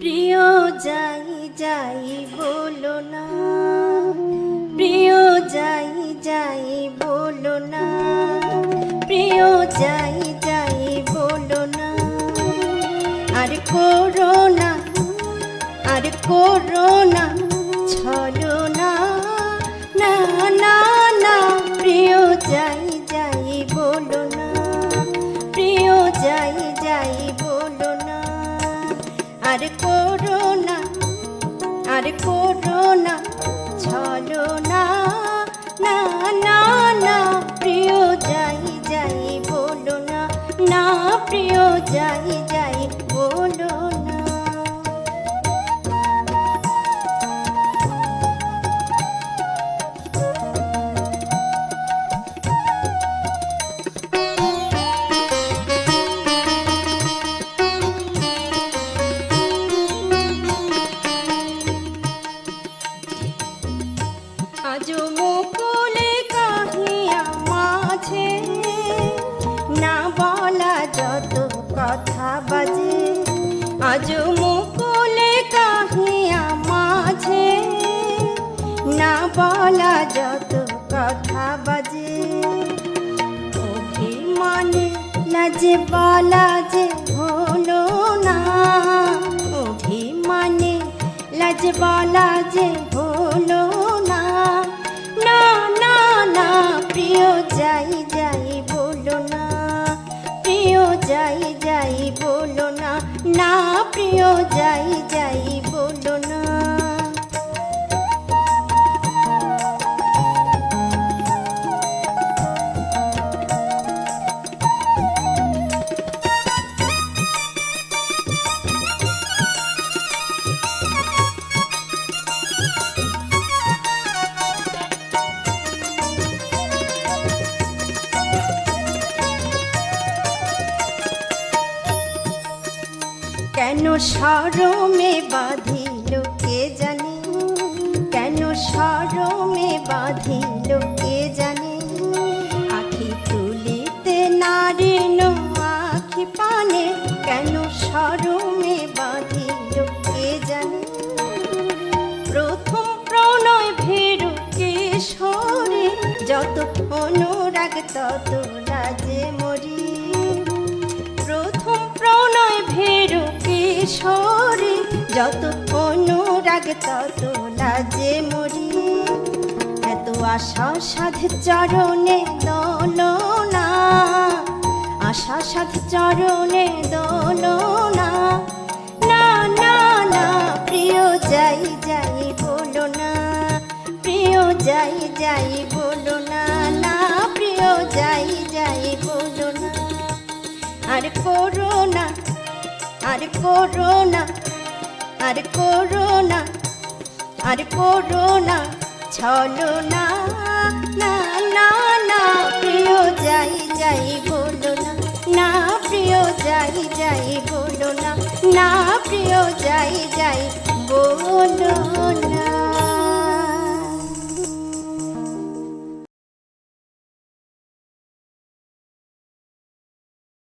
প্রিয় যাই যাই বলো না, প্রিয় যাই যাই বলো না, প্রিয় যাই যাই বলো না। আর করো না, আর করো না ছলো না, না না না। প্রিয় যাই যাই বলো না, প্রিয় যাই যাই বলো না। আর করো না, আর করো না ছলো না, না না না। প্রিয় যাই যাই বলো না, না প্রিয় যাই যাই বলো না। আজো মুকুলে কাহিয়া মাঝে না বলা যত কথা বাজে, আজো মুকুলে কাহিয়া মাঝে না বলা যত কথা বাজে। অভিমানে লাজে বলা যে হলো না, অভিমানে লাজে বলা যে হলো না, না না না। প্রিয় যাই যাই বলো না, প্রিয় যাই যাই বলো না, না প্রিয় যাই যাই বলো না। কেন শরমে বাঁধিল কে জানে, কেন শরমে বাঁধিল কে জানে। আখি তুলিতে নারিন আখি পানে, কেন শরমে বাঁধিল কে জানে। প্রথম প্রণয় ভেরু কিশোরী, যত অনুরাগ তত লাজে মরি। প্রথম প্রণয় ভেরু কিশোরী, যত অনুরাগ তত লাজে মরি। এত আশা সাধ চরণে দোলো না, আশা সাধ চরণে দোলো না, না না না। প্রিয় যাই যাই বলো না, প্রিয় যাই যাই বলো না, না প্রিয় যাই যাই বলো না। আর করো না, আর করো না, আর করো না, আর করো না ছলো না, না না না। প্রিয় যাই যাই বলো না, না প্রিয় যাই যাই বলো না, না প্রিয় যাই যাই বলো।